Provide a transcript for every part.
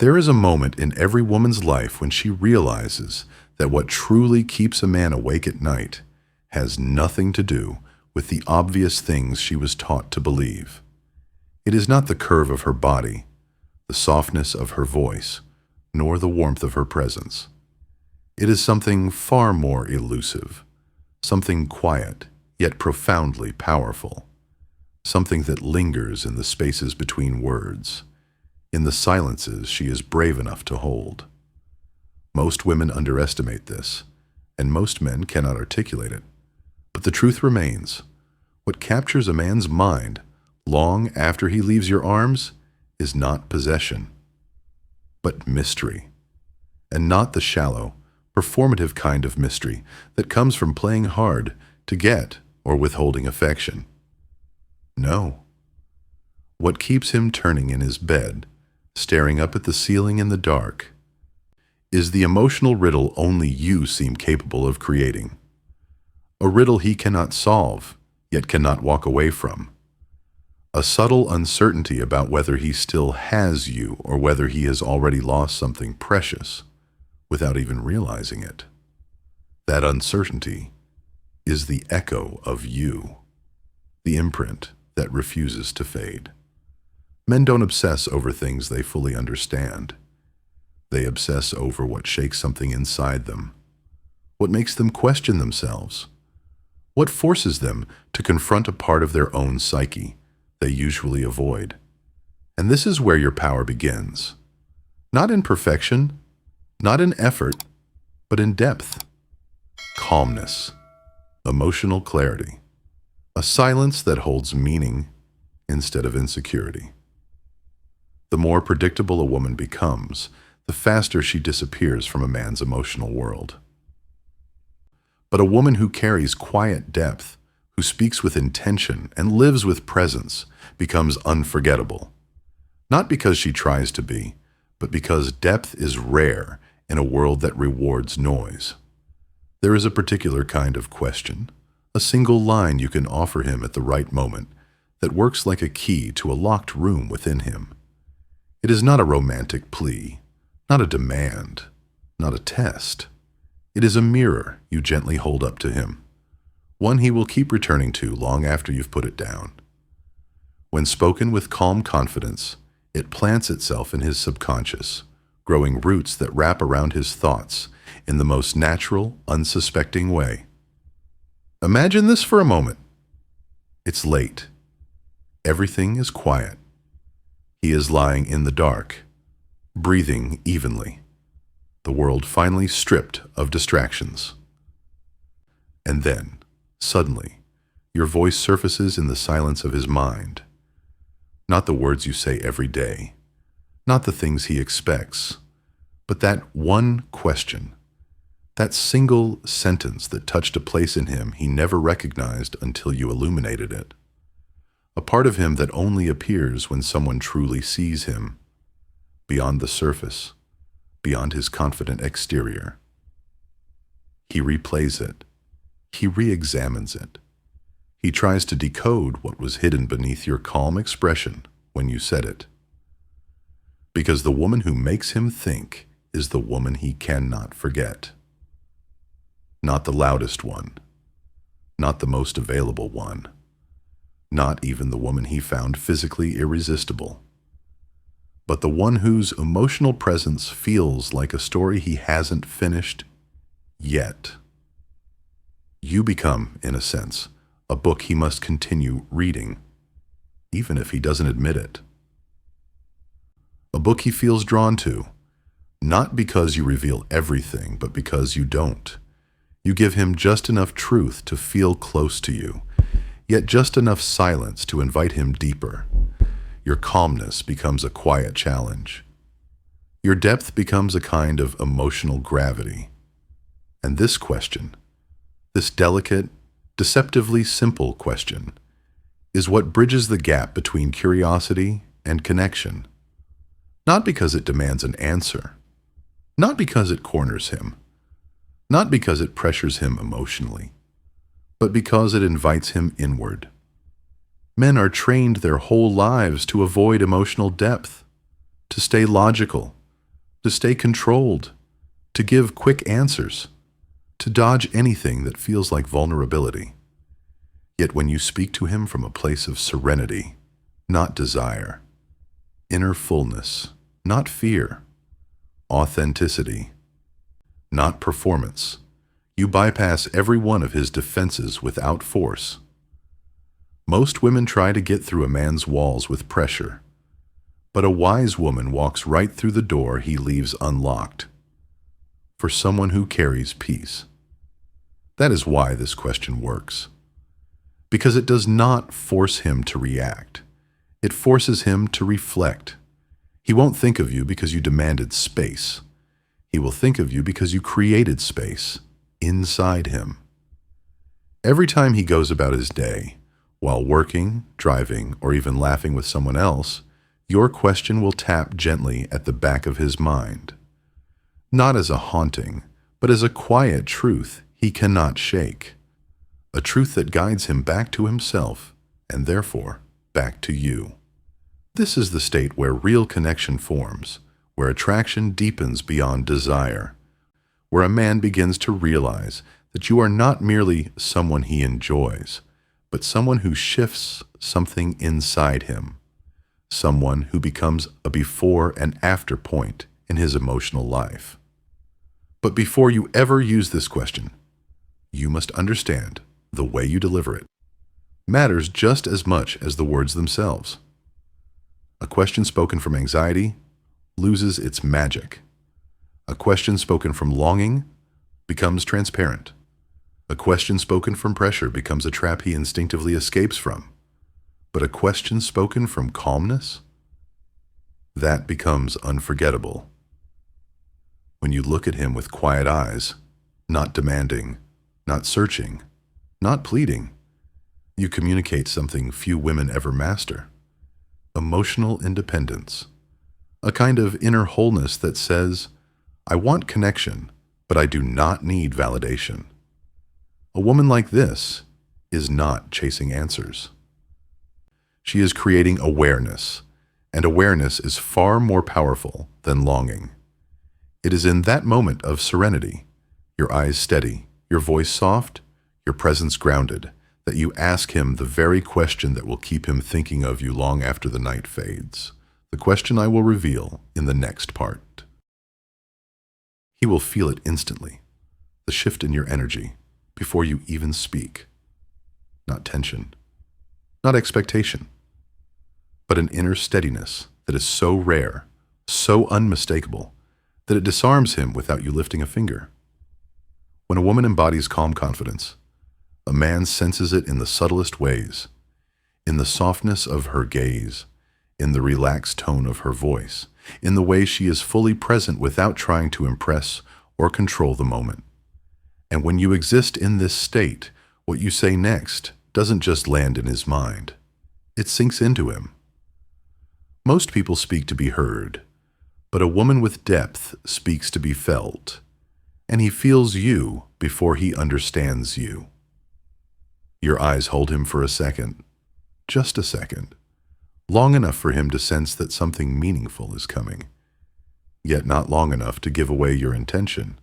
There is a moment in every woman's life when she realizes that what truly keeps a man awake at night has nothing to do with the obvious things she was taught to believe. It is not the curve of her body, the softness of her voice, nor the warmth of her presence. It is something far more elusive, something quiet yet profoundly powerful, something that lingers in the spaces between words, in the silences she is brave enough to hold. Most women underestimate this, and most men cannot articulate it. But the truth remains, what captures a man's mind long after he leaves your arms is not possession, but mystery, and not the shallow, performative kind of mystery that comes from playing hard to get or withholding affection. No. What keeps him turning in his bed, staring up at the ceiling in the dark, is the emotional riddle only you seem capable of creating. A riddle he cannot solve, yet cannot walk away from. A subtle uncertainty about whether he still has you or whether he has already lost something precious without even realizing it. That uncertainty is the echo of you, the imprint that refuses to fade. Men don't obsess over things they fully understand. They obsess over what shakes something inside them, what makes them question themselves, what forces them to confront a part of their own psyche they usually avoid. And this is where your power begins. Not in perfection, not in effort, but in depth, calmness, emotional clarity, a silence that holds meaning instead of insecurity. The more predictable a woman becomes, the faster she disappears from a man's emotional world. But a woman who carries quiet depth, who speaks with intention and lives with presence, becomes unforgettable. Not because she tries to be, but because depth is rare in a world that rewards noise. There is a particular kind of question, a single line you can offer him at the right moment that works like a key to a locked room within him. It is not a romantic plea, not a demand, not a test. It is a mirror you gently hold up to him, one he will keep returning to long after you've put it down. When spoken with calm confidence, it plants itself in his subconscious, growing roots that wrap around his thoughts in the most natural, unsuspecting way. Imagine this for a moment. It's late. Everything is quiet. He is lying in the dark, breathing evenly, the world finally stripped of distractions. And then, suddenly, your voice surfaces in the silence of his mind. Not the words you say every day, not the things he expects, but that one question, that single sentence that touched a place in him he never recognized until you illuminated it. A part of him that only appears when someone truly sees him, beyond the surface, beyond his confident exterior. He replays it. He re-examines it. He tries to decode what was hidden beneath your calm expression when you said it. Because the woman who makes him think is the woman he cannot forget. Not the loudest one, not the most available one, not even the woman he found physically irresistible, but the one whose emotional presence feels like a story he hasn't finished yet. You become, in a sense, a book he must continue reading, even if he doesn't admit it. A book he feels drawn to, not because you reveal everything, but because you don't. You give him just enough truth to feel close to you, yet just enough silence to invite him deeper. Your calmness becomes a quiet challenge. Your depth becomes a kind of emotional gravity. And this question, this delicate, deceptively simple question, is what bridges the gap between curiosity and connection. Not because it demands an answer, not because it corners him, not because it pressures him emotionally, but because it invites him inward. Men are trained their whole lives to avoid emotional depth, to stay logical, to stay controlled, to give quick answers, to dodge anything that feels like vulnerability. Yet when you speak to him from a place of serenity, not desire, inner fullness, not fear, authenticity, not performance, you bypass every one of his defenses without force. Most women try to get through a man's walls with pressure, but a wise woman walks right through the door he leaves unlocked. For someone who carries peace. That is why this question works. Because it does not force him to react. It forces him to reflect. He won't think of you because you demanded space. He will think of you because you created space inside him. Every time he goes about his day, while working, driving, or even laughing with someone else, your question will tap gently at the back of his mind. Not as a haunting, but as a quiet truth he cannot shake. A truth that guides him back to himself, and therefore back to you. This is the state where real connection forms, where attraction deepens beyond desire, where a man begins to realize that you are not merely someone he enjoys, but someone who shifts something inside him, someone who becomes a before and after point in his emotional life. But before you ever use this question, you must understand the way you deliver it matters just as much as the words themselves. A question spoken from anxiety loses its magic. A question spoken from longing becomes transparent. A question spoken from pressure becomes a trap he instinctively escapes from. But a question spoken from calmness, that becomes unforgettable. When you look at him with quiet eyes, not demanding, not searching, not pleading, you communicate something few women ever master: emotional independence, a kind of inner wholeness that says, I want connection, but I do not need validation. A woman like this is not chasing answers. She is creating awareness, and awareness is far more powerful than longing. It is in that moment of serenity, your eyes steady, your voice soft, your presence grounded, that you ask him the very question that will keep him thinking of you long after the night fades, the question I will reveal in the next part. He will feel it instantly, the shift in your energy, before you even speak. Not tension, not expectation, but an inner steadiness that is so rare, so unmistakable, that it disarms him without you lifting a finger. When a woman embodies calm confidence, a man senses it in the subtlest ways, in the softness of her gaze, in the relaxed tone of her voice, in the way she is fully present without trying to impress or control the moment. And when you exist in this state, what you say next doesn't just land in his mind. It sinks into him. Most people speak to be heard, but a woman with depth speaks to be felt, and he feels you before he understands you. Your eyes hold him for a second, just a second, long enough for him to sense that something meaningful is coming, yet not long enough to give away your intention.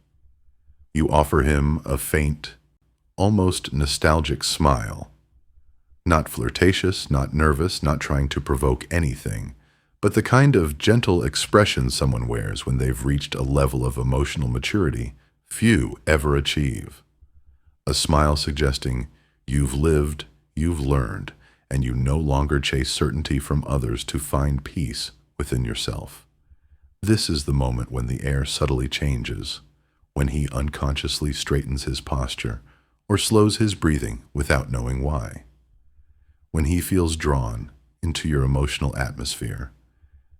You offer him a faint, almost nostalgic smile, not flirtatious, not nervous, not trying to provoke anything, but the kind of gentle expression someone wears when they've reached a level of emotional maturity few ever achieve. A smile suggesting you've lived, you've learned, and you no longer chase certainty from others to find peace within yourself. This is the moment when the air subtly changes, when he unconsciously straightens his posture or slows his breathing without knowing why. When he feels drawn into your emotional atmosphere,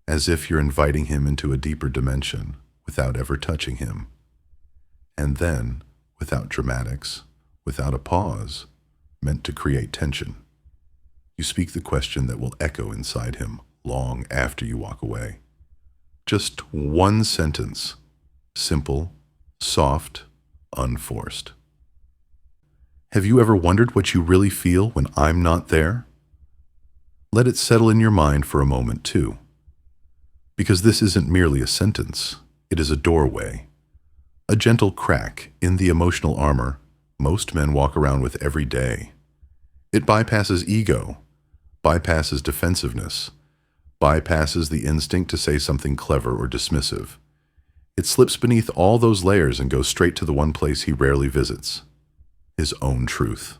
as if you're inviting him into a deeper dimension without ever touching him. And then, without dramatics, without a pause, meant to create tension, you speak the question that will echo inside him long after you walk away. Just one sentence, simple, soft, unforced. Have you ever wondered what you really feel when I'm not there? Let it settle in your mind for a moment too. Because this isn't merely a sentence, It is a doorway, a gentle crack in the emotional armor most men walk around with every day. It bypasses ego, bypasses defensiveness, bypasses the instinct to say something clever or dismissive. It slips beneath all those layers and goes straight to the one place he rarely visits, his own truth.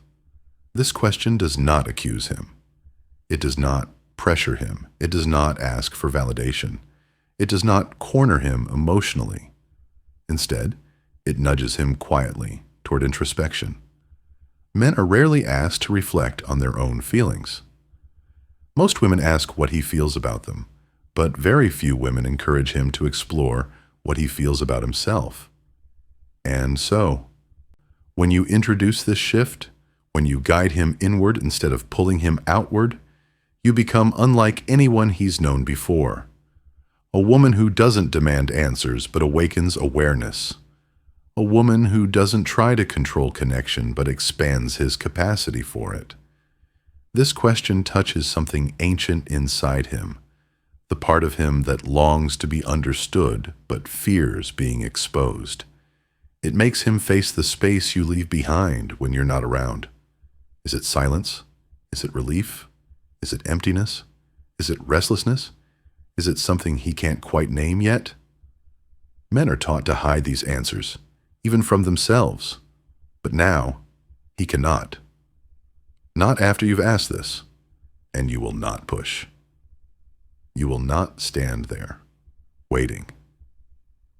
This question does not accuse him. It does not pressure him. It does not ask for validation. It does not corner him emotionally. Instead, it nudges him quietly toward introspection. Men are rarely asked to reflect on their own feelings. Most women ask what he feels about them, but very few women encourage him to explore what he feels about himself. And so, when you introduce this shift, when you guide him inward instead of pulling him outward, you become unlike anyone he's known before. A woman who doesn't demand answers but awakens awareness. A woman who doesn't try to control connection but expands his capacity for it. This question touches something ancient inside him, the part of him that longs to be understood but fears being exposed. It makes him face the space you leave behind when you're not around. Is it silence? Is it relief? Is it emptiness? Is it restlessness? Is it something he can't quite name yet? Men are taught to hide these answers, even from themselves. But now, he cannot. Not after you've asked this, and you will not push. You will not stand there, waiting.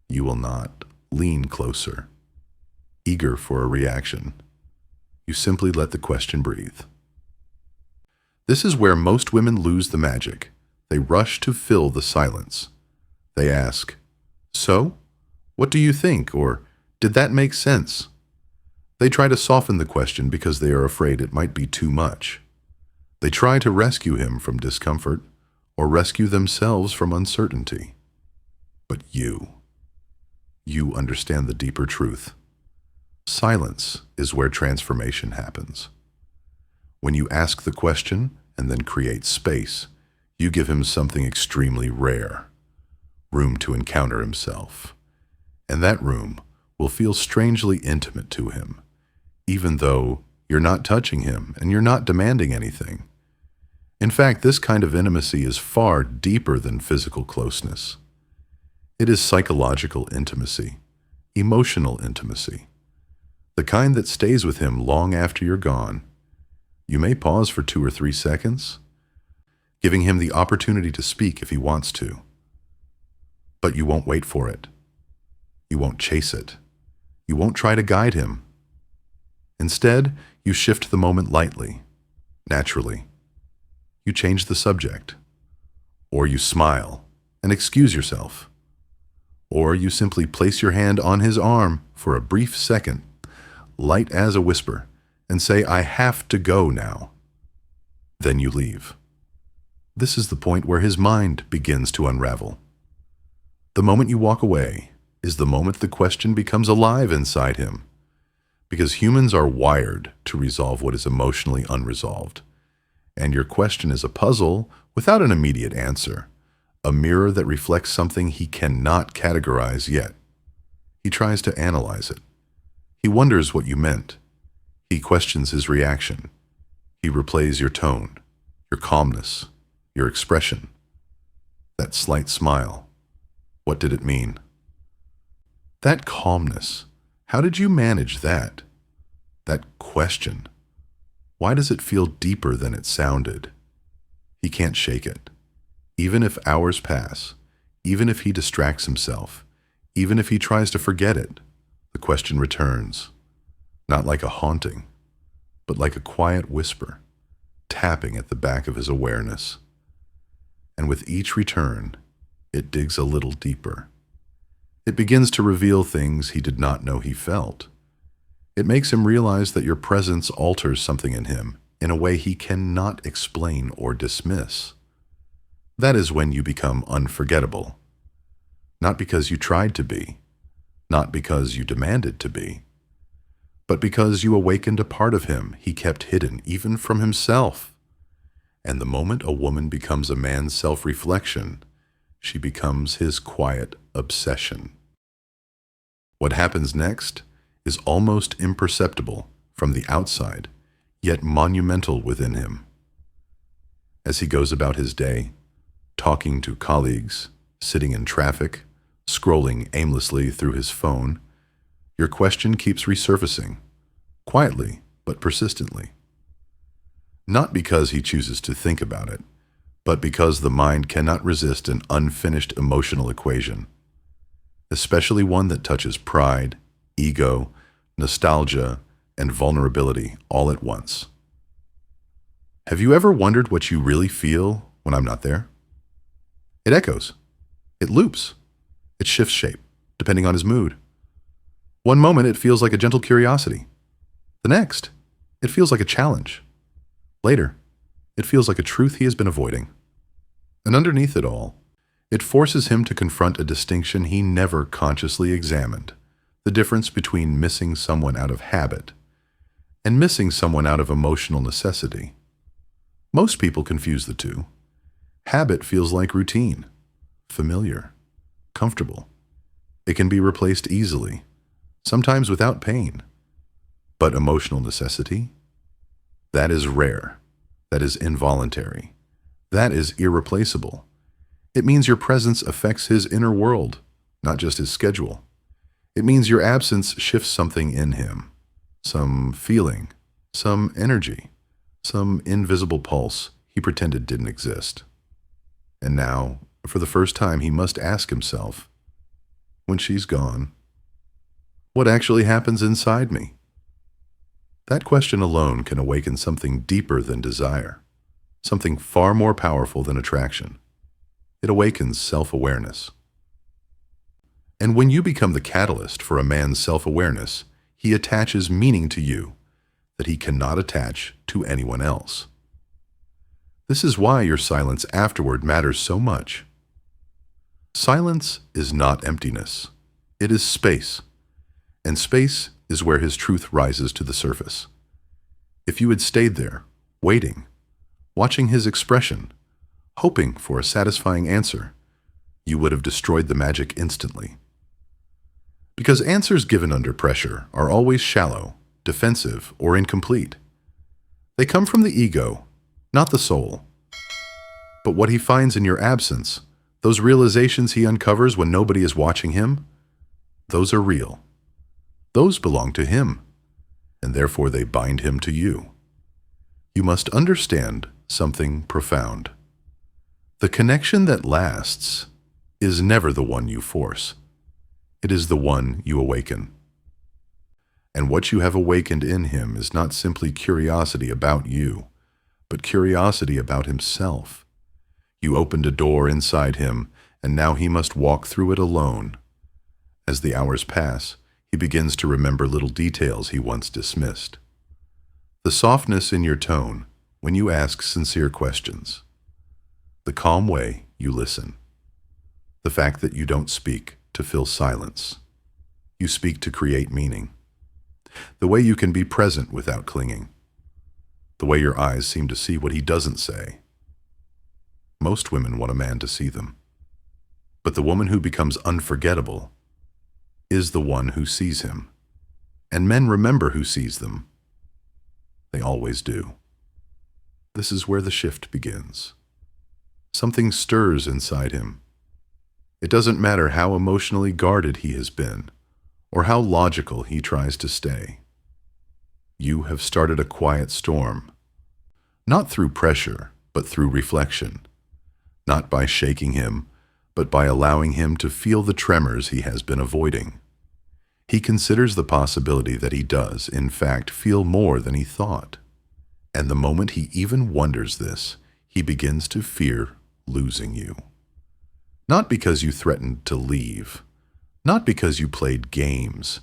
You will not lean closer, eager for a reaction. You simply let the question breathe. This is where most women lose the magic. They rush to fill the silence. They ask, "So? What do you think?" or "Did that make sense?" They try to soften the question because they are afraid it might be too much. They try to rescue him from discomfort or rescue themselves from uncertainty. But you understand the deeper truth. Silence is where transformation happens. When you ask the question and then create space, you give him something extremely rare, room to encounter himself. And that room will feel strangely intimate to him, even though you're not touching him and you're not demanding anything. In fact, this kind of intimacy is far deeper than physical closeness. It is psychological intimacy, emotional intimacy, the kind that stays with him long after you're gone. You may pause for 2 or 3 seconds, giving him the opportunity to speak if he wants to. But you won't wait for it. You won't chase it. You won't try to guide him. Instead, you shift the moment lightly, naturally. You change the subject. Or you smile and excuse yourself. Or you simply place your hand on his arm for a brief second, light as a whisper, and say, "I have to go now." Then you leave. This is the point where his mind begins to unravel. The moment you walk away is the moment the question becomes alive inside him. Because humans are wired to resolve what is emotionally unresolved. And your question is a puzzle without an immediate answer, a mirror that reflects something he cannot categorize yet. He tries to analyze it. He wonders what you meant. He questions his reaction. He replays your tone, your calmness, your expression. That slight smile. What did it mean? That calmness. How did you manage that? That question. Why does it feel deeper than it sounded? He can't shake it. Even if hours pass, even if he distracts himself, even if he tries to forget it, the question returns. Not like a haunting, but like a quiet whisper, tapping at the back of his awareness. And with each return, it digs a little deeper. It begins to reveal things he did not know he felt. It makes him realize that your presence alters something in him in a way he cannot explain or dismiss. That is when you become unforgettable. Not because you tried to be, not because you demanded to be, but because you awakened a part of him he kept hidden even from himself. And the moment a woman becomes a man's self-reflection, she becomes his quiet obsession. What happens next is almost imperceptible from the outside, yet monumental within him. As he goes about his day, talking to colleagues, sitting in traffic, scrolling aimlessly through his phone, your question keeps resurfacing, quietly but persistently. Not because he chooses to think about it, but because the mind cannot resist an unfinished emotional equation, especially one that touches pride, ego, nostalgia, and vulnerability all at once. Have you ever wondered what you really feel when I'm not there? It echoes. It loops. It shifts shape, depending on his mood. One moment it feels like a gentle curiosity. The next, it feels like a challenge. Later, it feels like a truth he has been avoiding. And underneath it all, it forces him to confront a distinction he never consciously examined, the difference between missing someone out of habit and missing someone out of emotional necessity. Most people confuse the two. Habit feels like routine, familiar, comfortable. It can be replaced easily, sometimes without pain. But emotional necessity? That is rare. That is involuntary. That is irreplaceable. It means your presence affects his inner world, not just his schedule. It means your absence shifts something in him, some feeling, some energy, some invisible pulse he pretended didn't exist. And now, for the first time, he must ask himself, when she's gone, what actually happens inside me? That question alone can awaken something deeper than desire, something far more powerful than attraction. It awakens self-awareness. And when you become the catalyst for a man's self-awareness, he attaches meaning to you that he cannot attach to anyone else. This is why your silence afterward matters so much. Silence is not emptiness. It is space. And space is where his truth rises to the surface. If you had stayed there, waiting, watching his expression, hoping for a satisfying answer, you would have destroyed the magic instantly. Because answers given under pressure are always shallow, defensive, or incomplete. They come from the ego, not the soul. But what he finds in your absence, those realizations he uncovers when nobody is watching him, those are real. Those belong to him, and therefore they bind him to you. You must understand something profound. The connection that lasts is never the one you force. It is the one you awaken. And what you have awakened in him is not simply curiosity about you, but curiosity about himself. You opened a door inside him, and now he must walk through it alone. As the hours pass, he begins to remember little details he once dismissed. The softness in your tone when you ask sincere questions. The calm way you listen. The fact that you don't speak to fill silence. You speak to create meaning. The way you can be present without clinging. The way your eyes seem to see what he doesn't say. Most women want a man to see them. But the woman who becomes unforgettable is the one who sees him. And men remember who sees them. They always do. This is where the shift begins. Something stirs inside him. It doesn't matter how emotionally guarded he has been, or how logical he tries to stay. You have started a quiet storm, not through pressure, but through reflection, not by shaking him, but by allowing him to feel the tremors he has been avoiding. He considers the possibility that he does, in fact, feel more than he thought. And the moment he even wonders this, he begins to fear losing you. Not because you threatened to leave, not because you played games,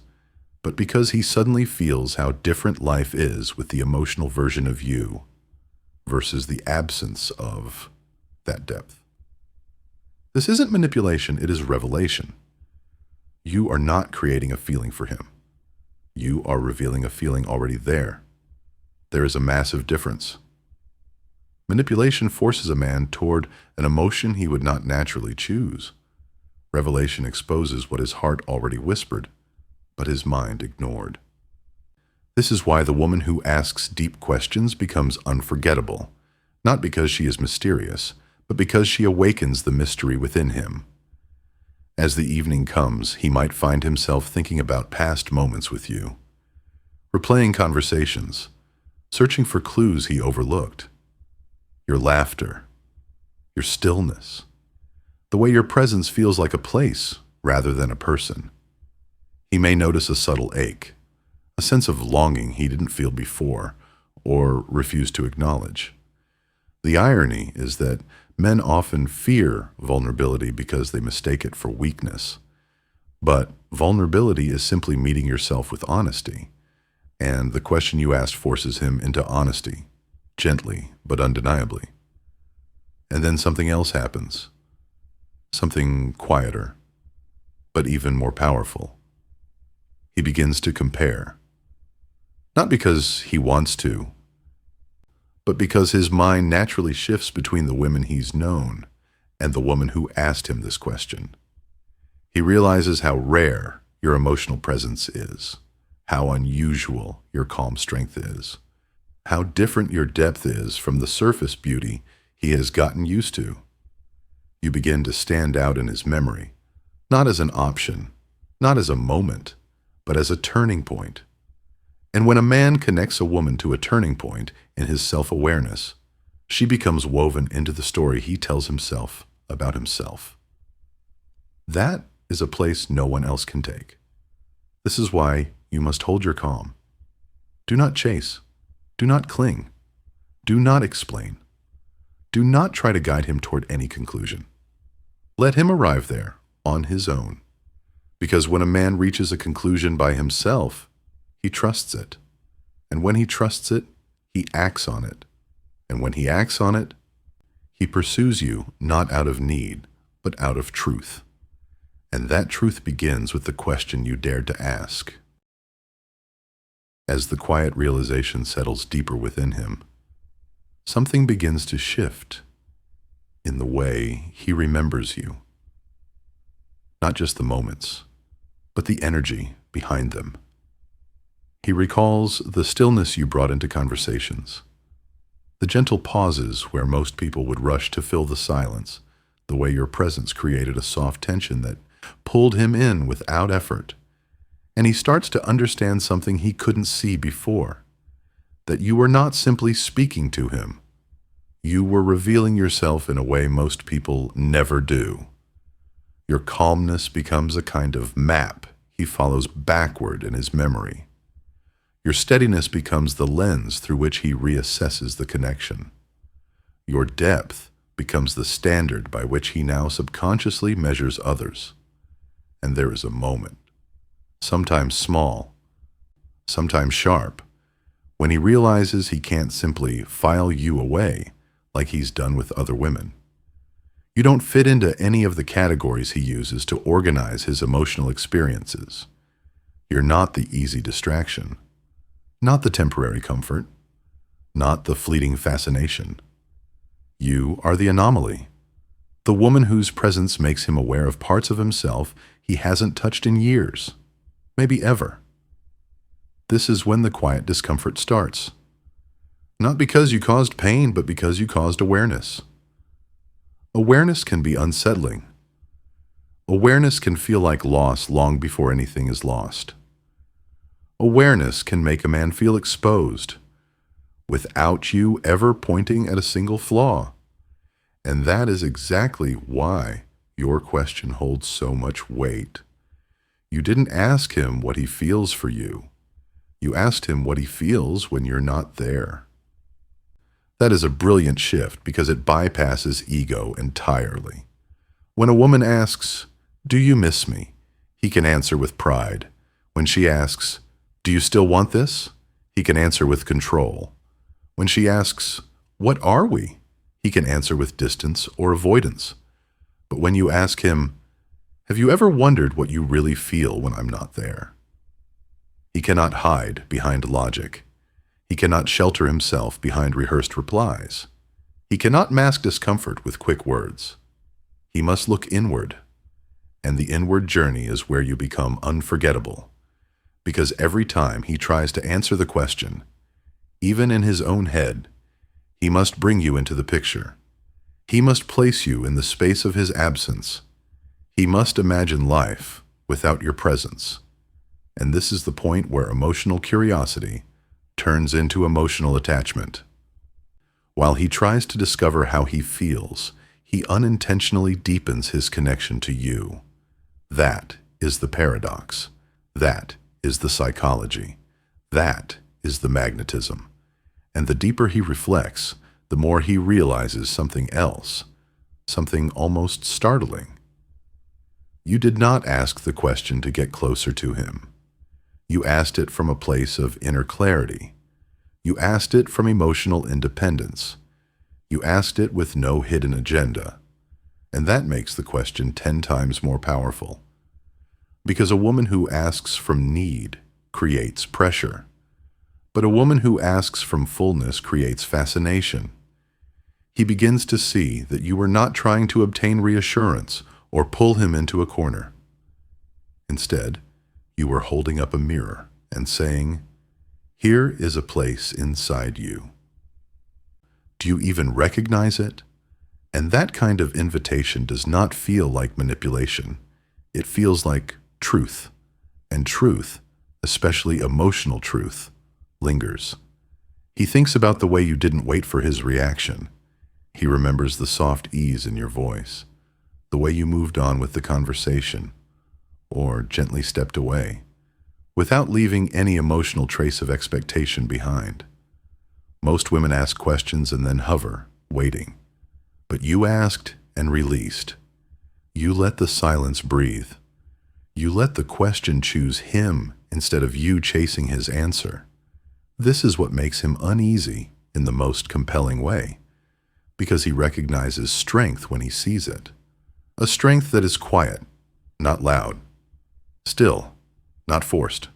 but because he suddenly feels how different life is with the emotional version of you versus the absence of that depth. This isn't manipulation, it is revelation. You are not creating a feeling for him. You are revealing a feeling already there. There is a massive difference. Manipulation forces a man toward an emotion he would not naturally choose. Revelation exposes what his heart already whispered, but his mind ignored. This is why the woman who asks deep questions becomes unforgettable, not because she is mysterious, but because she awakens the mystery within him. As the evening comes, he might find himself thinking about past moments with you, replaying conversations, searching for clues he overlooked. Your laughter, your stillness, the way your presence feels like a place rather than a person. He may notice a subtle ache, a sense of longing he didn't feel before or refused to acknowledge. The irony is that men often fear vulnerability because they mistake it for weakness. But vulnerability is simply meeting yourself with honesty, and the question you asked forces him into honesty, gently but undeniably. And then something else happens, something quieter, but even more powerful. He begins to compare. Not because he wants to, but because his mind naturally shifts between the women he's known and the woman who asked him this question. He realizes how rare your emotional presence is, how unusual your calm strength is, how different your depth is from the surface beauty he has gotten used to. You begin to stand out in his memory, not as an option, not as a moment, but as a turning point. And when a man connects a woman to a turning point in his self-awareness, she becomes woven into the story he tells himself about himself. That is a place no one else can take. This is why you must hold your calm. Do not chase. Do not cling. Do not explain. Do not try to guide him toward any conclusion. Let him arrive there on his own. Because when a man reaches a conclusion by himself, he trusts it. And when he trusts it, he acts on it. And when he acts on it, he pursues you not out of need, but out of truth. And that truth begins with the question you dared to ask. As the quiet realization settles deeper within him, something begins to shift in the way he remembers you. Not just the moments, but the energy behind them. He recalls the stillness you brought into conversations, the gentle pauses where most people would rush to fill the silence, the way your presence created a soft tension that pulled him in without effort. And he starts to understand something he couldn't see before, that you were not simply speaking to him. You were revealing yourself in a way most people never do. Your calmness becomes a kind of map he follows backward in his memory. Your steadiness becomes the lens through which he reassesses the connection. Your depth becomes the standard by which he now subconsciously measures others. And there is a moment, sometimes small, sometimes sharp, when he realizes he can't simply file you away like he's done with other women. You don't fit into any of the categories he uses to organize his emotional experiences. You're not the easy distraction, not the temporary comfort, not the fleeting fascination. You are the anomaly, the woman whose presence makes him aware of parts of himself he hasn't touched in years, maybe ever. This is when the quiet discomfort starts. Not because you caused pain, but because you caused awareness. Awareness can be unsettling. Awareness can feel like loss long before anything is lost. Awareness can make a man feel exposed, without you ever pointing at a single flaw. And that is exactly why your question holds so much weight. You didn't ask him what he feels for you. You asked him what he feels when you're not there. That is a brilliant shift because it bypasses ego entirely. When a woman asks, "Do you miss me?" he can answer with pride. When she asks, "Do you still want this?" he can answer with control. When she asks, "What are we?" he can answer with distance or avoidance. But when you ask him, "Have you ever wondered what you really feel when I'm not there?" he cannot hide behind logic. He cannot shelter himself behind rehearsed replies. He cannot mask discomfort with quick words. He must look inward, and the inward journey is where you become unforgettable, because every time he tries to answer the question, even in his own head, he must bring you into the picture. He must place you in the space of his absence. He must imagine life without your presence. And this is the point where emotional curiosity turns into emotional attachment. While he tries to discover how he feels, he unintentionally deepens his connection to you. That is the paradox. That is the psychology. That is the magnetism. And the deeper he reflects, the more he realizes something else, something almost startling. You did not ask the question to get closer to him. You asked it from a place of inner clarity. You asked it from emotional independence. You asked it with no hidden agenda. And that makes the question 10 times more powerful. Because a woman who asks from need creates pressure. But a woman who asks from fullness creates fascination. He begins to see that you are not trying to obtain reassurance or pull him into a corner. Instead, you are holding up a mirror and saying, "Here is a place inside you. Do you even recognize it?" And that kind of invitation does not feel like manipulation. It feels like truth. And truth, especially emotional truth, lingers. He thinks about the way you didn't wait for his reaction. He remembers the soft ease in your voice, the way you moved on with the conversation, or gently stepped away, without leaving any emotional trace of expectation behind. Most women ask questions and then hover, waiting. But you asked and released. You let the silence breathe. You let the question choose him instead of you chasing his answer. This is what makes him uneasy in the most compelling way, because he recognizes strength when he sees it. A strength that is quiet, not loud. Still, not forced.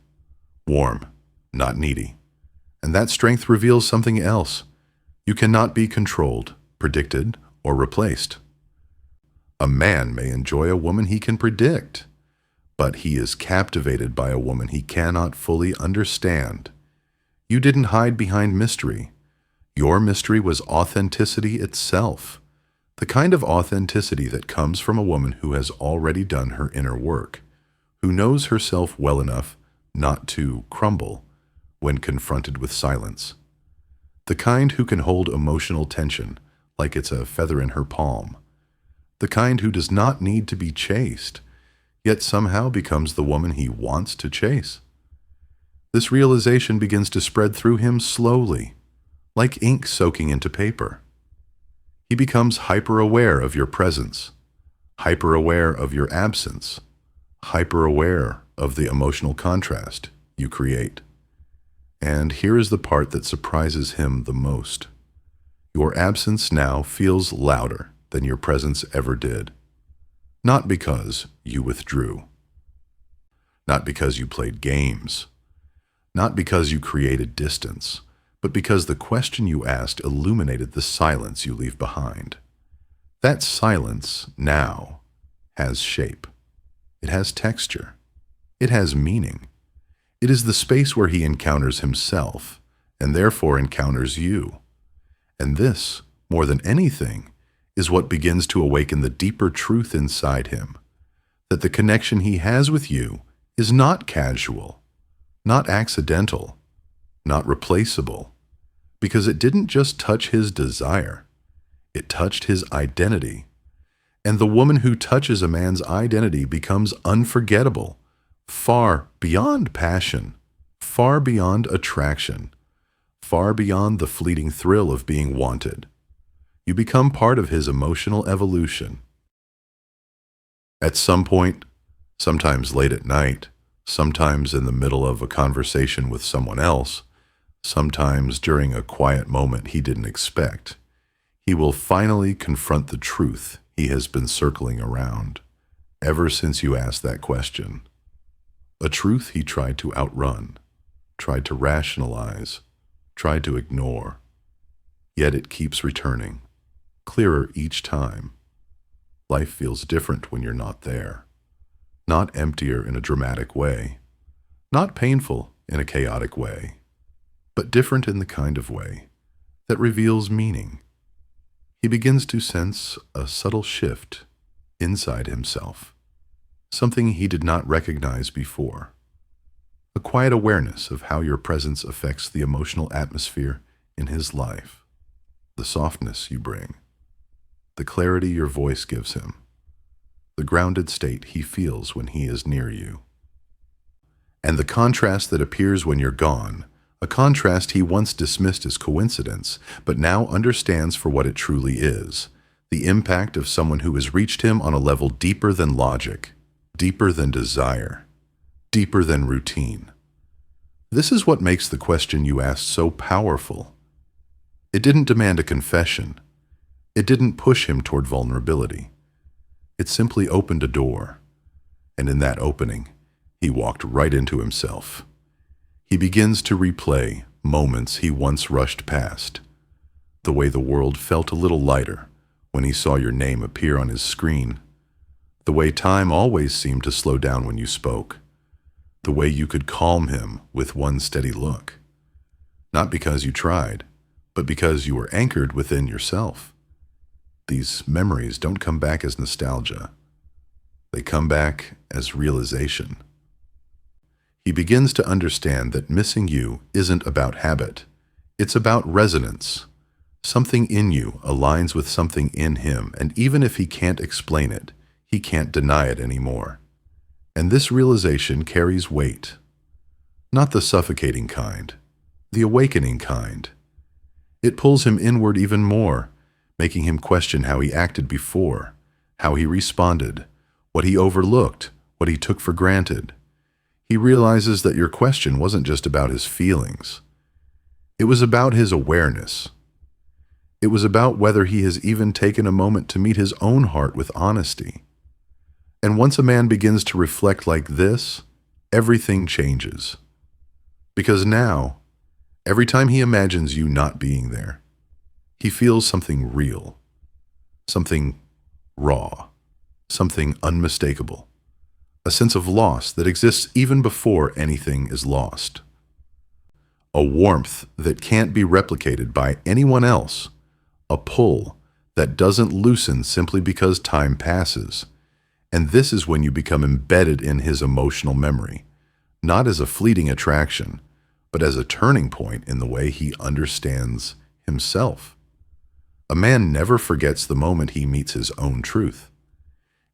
Warm, not needy. And that strength reveals something else. You cannot be controlled, predicted, or replaced. A man may enjoy a woman he can predict, but he is captivated by a woman he cannot fully understand. You didn't hide behind mystery. Your mystery was authenticity itself, the kind of authenticity that comes from a woman who has already done her inner work, who knows herself well enough not to crumble when confronted with silence. The kind who can hold emotional tension like it's a feather in her palm. The kind who does not need to be chased, yet somehow becomes the woman he wants to chase. This realization begins to spread through him slowly, like ink soaking into paper. He becomes hyper-aware of your presence, hyper-aware of your absence, hyper-aware of the emotional contrast you create. And here is the part that surprises him the most. Your absence now feels louder than your presence ever did. Not because you withdrew. Not because you played games. Not because you created distance, but because the question you asked illuminated the silence you leave behind. That silence now has shape. It has texture. It has meaning. It is the space where he encounters himself, and therefore encounters you. And this, more than anything, is what begins to awaken the deeper truth inside him, that the connection he has with you is not casual, not accidental, not replaceable, because it didn't just touch his desire, it touched his identity. And the woman who touches a man's identity becomes unforgettable, far beyond passion, far beyond attraction, far beyond the fleeting thrill of being wanted. You become part of his emotional evolution. At some point, sometimes late at night, sometimes in the middle of a conversation with someone else, sometimes during a quiet moment he didn't expect, he will finally confront the truth he has been circling around ever since you asked that question. A truth he tried to outrun, tried to rationalize, tried to ignore. Yet it keeps returning, clearer each time. Life feels different when you're not there. Not emptier in a dramatic way, Not painful in a chaotic way, but different in the kind of way that reveals meaning. He begins to sense a subtle shift inside himself, something he did not recognize before. A quiet awareness of how your presence affects the emotional atmosphere in his life, the softness you bring, the clarity your voice gives him, the grounded state he feels when he is near you, and the contrast that appears when you're gone, a contrast he once dismissed as coincidence, but now understands for what it truly is, the impact of someone who has reached him on a level deeper than logic, deeper than desire, deeper than routine. This is what makes the question you asked so powerful. It didn't demand a confession. It didn't push him toward vulnerability. It simply opened a door, and in that opening, he walked right into himself. He begins to replay moments he once rushed past, the way the world felt a little lighter when he saw your name appear on his screen, the way time always seemed to slow down when you spoke, the way you could calm him with one steady look, not because you tried, but because you were anchored within yourself. These memories don't come back as nostalgia. They come back as realization. He begins to understand that missing you isn't about habit. It's about resonance. Something in you aligns with something in him, and even if he can't explain it, he can't deny it anymore. And this realization carries weight. Not the suffocating kind, the awakening kind. It pulls him inward even more, making him question how he acted before, how he responded, what he overlooked, what he took for granted. He realizes that your question wasn't just about his feelings. It was about his awareness. It was about whether he has even taken a moment to meet his own heart with honesty. And once a man begins to reflect like this, everything changes. Because now, every time he imagines you not being there, he feels something real, something raw, something unmistakable. A sense of loss that exists even before anything is lost. A warmth that can't be replicated by anyone else. A pull that doesn't loosen simply because time passes. And this is when you become embedded in his emotional memory, not as a fleeting attraction, but as a turning point in the way he understands himself. A man never forgets the moment he meets his own truth.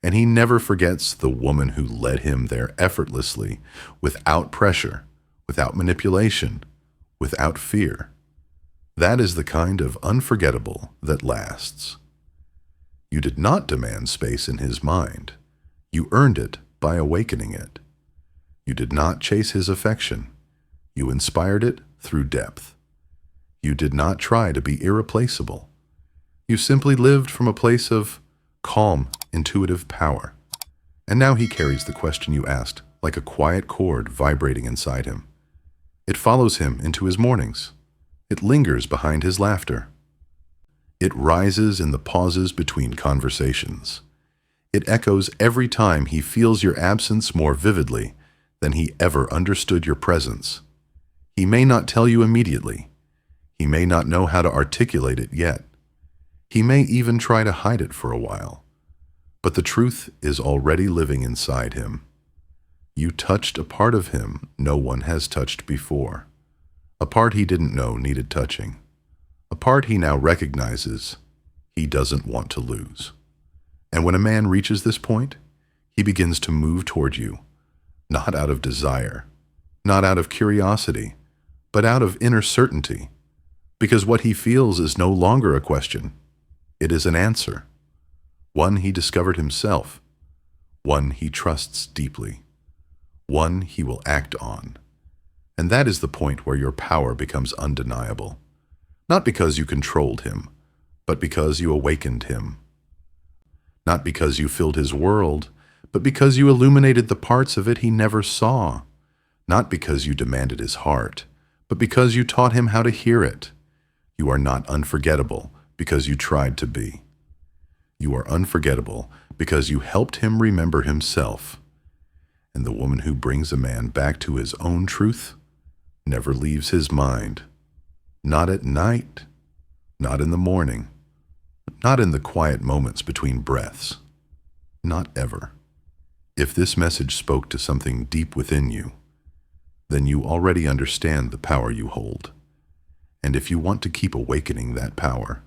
And he never forgets the woman who led him there effortlessly, without pressure, without manipulation, without fear. That is the kind of unforgettable that lasts. You did not demand space in his mind. You earned it by awakening it. You did not chase his affection. You inspired it through depth. You did not try to be irreplaceable. You simply lived from a place of calm, intuitive power. And now he carries the question you asked like a quiet chord vibrating inside him. It follows him into his mornings. It lingers behind his laughter. It rises in the pauses between conversations. It echoes every time he feels your absence more vividly than he ever understood your presence. He may not tell you immediately. He may not know how to articulate it yet. He may even try to hide it for a while. But the truth is already living inside him. You touched a part of him no one has touched before. A part he didn't know needed touching. A part he now recognizes he doesn't want to lose. And when a man reaches this point, he begins to move toward you, not out of desire, not out of curiosity, but out of inner certainty. Because what he feels is no longer a question. It is an answer. One he discovered himself, one he trusts deeply, one he will act on. And that is the point where your power becomes undeniable, not because you controlled him, but because you awakened him. Not because you filled his world, but because you illuminated the parts of it he never saw. Not because you demanded his heart, but because you taught him how to hear it. You are not unforgettable because you tried to be. You are unforgettable because you helped him remember himself. And the woman who brings a man back to his own truth never leaves his mind. Not at night, not in the morning, not in the quiet moments between breaths. Not ever. If this message spoke to something deep within you, then you already understand the power you hold. And if you want to keep awakening that power,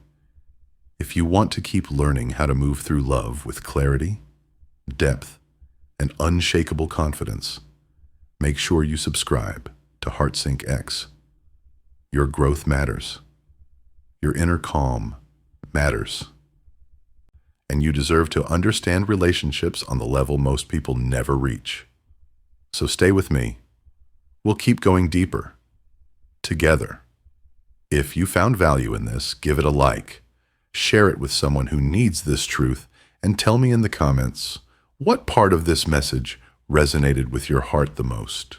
if you want to keep learning how to move through love with clarity, depth, and unshakable confidence, make sure you subscribe to HeartSync X. Your growth matters. Your inner calm matters. And you deserve to understand relationships on the level most people never reach. So stay with me. We'll keep going deeper. Together. If you found value in this, give it a like. Share it with someone who needs this truth, and tell me in the comments, what part of this message resonated with your heart the most?